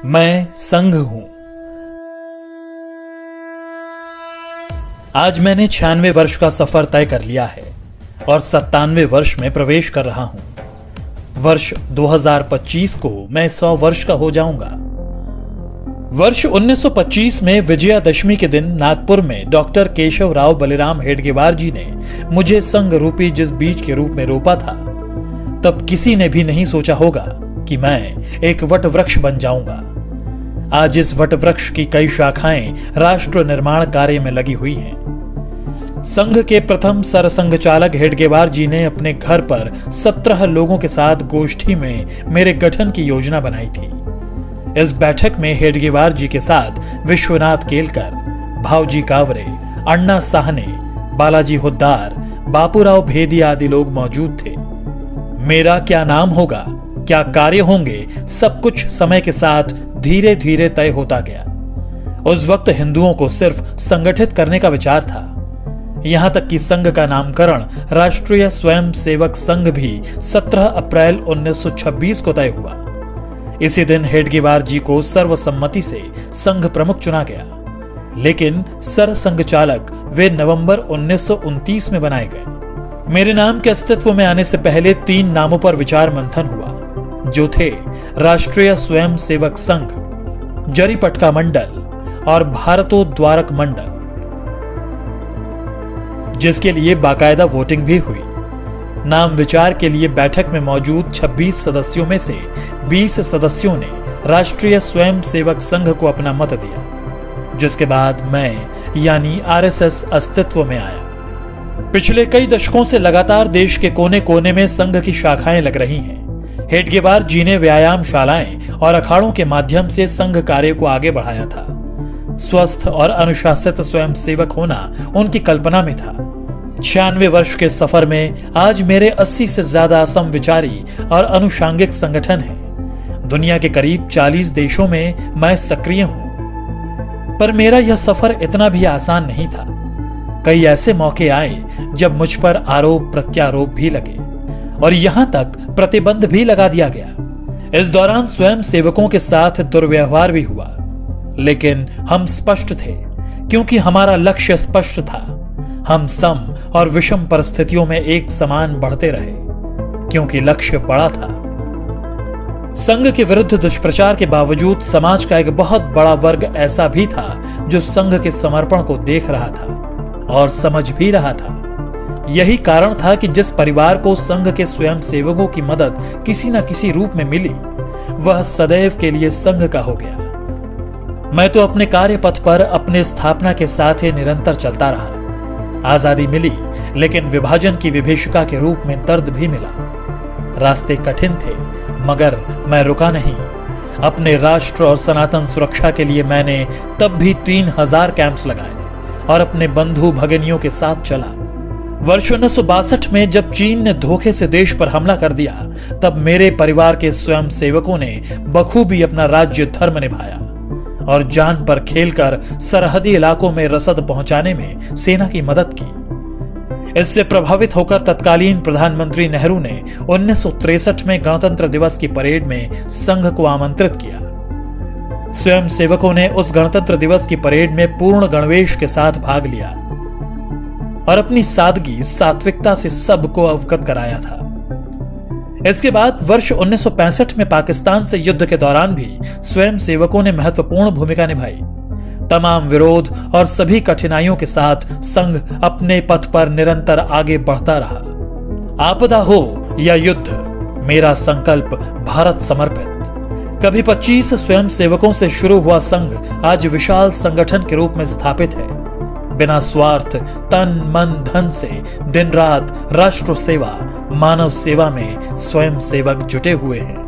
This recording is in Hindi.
मैं संघ हूं। आज मैंने 96 वर्ष का सफर तय कर लिया है और 97वें वर्ष में प्रवेश कर रहा हूं। वर्ष 2025 को मैं 100 वर्ष का हो जाऊंगा। वर्ष 1925 में विजयादशमी के दिन नागपुर में डॉक्टर केशव राव बलिराम हेडगेवार जी ने मुझे संघ रूपी जिस बीज के रूप में रोपा था, तब किसी ने भी नहीं सोचा होगा कि मैं एक वट वृक्ष बन जाऊंगा। आज इस वट वृक्ष की कई शाखाएं राष्ट्र निर्माण कार्य में लगी हुई हैं। संघ के प्रथम सरसंघ चालक हेडगेवार जी ने अपने घर पर 17 लोगों के साथ गोष्ठी में मेरे गठन की योजना बनाई थी। इस बैठक में हेडगेवार जी के साथ विश्वनाथ केलकर, भावजी कावरे, अन्ना साहने, बालाजी हुद्दार, बापूराव भेदिया आदि लोग मौजूद थे। मेरा क्या नाम होगा, क्या कार्य होंगे, सब कुछ समय के साथ धीरे धीरे तय होता गया। उस वक्त हिंदुओं को सिर्फ संगठित करने का विचार था। यहां तक कि संघ का नामकरण राष्ट्रीय स्वयं सेवक संघ भी 17 अप्रैल 1926 को तय हुआ। इसी दिन हेडगेवार जी को सर्वसम्मति से संघ प्रमुख चुना गया, लेकिन सरसंघ चालक वे नवंबर 1929 में बनाए गए। मेरे नाम के अस्तित्व में आने से पहले 3 नामों पर विचार मंथन हुआ, जो थे राष्ट्रीय स्वयं सेवक संघ, जरीपटका मंडल और भारतोद्वारक मंडल, जिसके लिए बाकायदा वोटिंग भी हुई। नाम विचार के लिए बैठक में मौजूद 26 सदस्यों में से 20 सदस्यों ने राष्ट्रीय स्वयं सेवक संघ को अपना मत दिया, जिसके बाद मैं यानी आरएसएस अस्तित्व में आया। पिछले कई दशकों से लगातार देश के कोने कोने में संघ की शाखाएं लग रही हैं। हेडगेवार जी ने व्यायामशालाएं और अखाड़ों के माध्यम से संघ कार्य को आगे बढ़ाया था। स्वस्थ और अनुशासित स्वयं सेवक होना उनकी कल्पना में था। 96 वर्ष के सफर में आज मेरे 80 से ज्यादा समविचारी और अनुषांगिक संगठन हैं। दुनिया के करीब 40 देशों में मैं सक्रिय हूं। पर मेरा यह सफर इतना भी आसान नहीं था। कई ऐसे मौके आए जब मुझ पर आरोप प्रत्यारोप भी लगे और यहां तक प्रतिबंध भी लगा दिया गया। इस दौरान स्वयं सेवकों के साथ दुर्व्यवहार भी हुआ, लेकिन हम स्पष्ट थे क्योंकि हमारा लक्ष्य स्पष्ट था। हम सम और विषम परिस्थितियों में एक समान बढ़ते रहे क्योंकि लक्ष्य बड़ा था। संघ के विरुद्ध दुष्प्रचार के बावजूद समाज का एक बहुत बड़ा वर्ग ऐसा भी था जो संघ के समर्पण को देख रहा था और समझ भी रहा था। यही कारण था कि जिस परिवार को संघ के स्वयं सेवकों की मदद किसी न किसी रूप में मिली, वह सदैव के लिए संघ का हो गया। मैं तो अपने कार्य पथ पर अपने स्थापना के साथ ही निरंतर चलता रहा। आजादी मिली, लेकिन विभाजन की विभीषिका के रूप में दर्द भी मिला। रास्ते कठिन थे, मगर मैं रुका नहीं। अपने राष्ट्र और सनातन सुरक्षा के लिए मैंने तब भी 3000 कैंप्स लगाए और अपने बंधु भगिनियों के साथ चला। वर्ष 1962 में जब चीन ने धोखे से देश पर हमला कर दिया, तब मेरे परिवार के स्वयं सेवकों ने बखूबी अपना राज्य धर्म निभाया और जान पर खेलकर सरहदी इलाकों में रसद पहुंचाने में सेना की मदद की। इससे प्रभावित होकर तत्कालीन प्रधानमंत्री नेहरू ने 1963 में गणतंत्र दिवस की परेड में संघ को आमंत्रित किया। स्वयं सेवकों ने उस गणतंत्र दिवस की परेड में पूर्ण गणवेश के साथ भाग लिया और अपनी सादगी सात्विकता से सबको अवगत कराया था। इसके बाद वर्ष 1965 में पाकिस्तान से युद्ध के दौरान भी स्वयं सेवकों ने महत्वपूर्ण भूमिका निभाई। तमाम विरोध और सभी कठिनाइयों के साथ संघ अपने पथ पर निरंतर आगे बढ़ता रहा। आपदा हो या युद्ध, मेरा संकल्प भारत समर्पित। कभी 25 स्वयं सेवकों से शुरू हुआ संघ आज विशाल संगठन के रूप में स्थापित है। बिना स्वार्थ, तन मन धन से दिन रात राष्ट्र सेवा, मानव सेवा में स्वयं सेवक जुटे हुए हैं।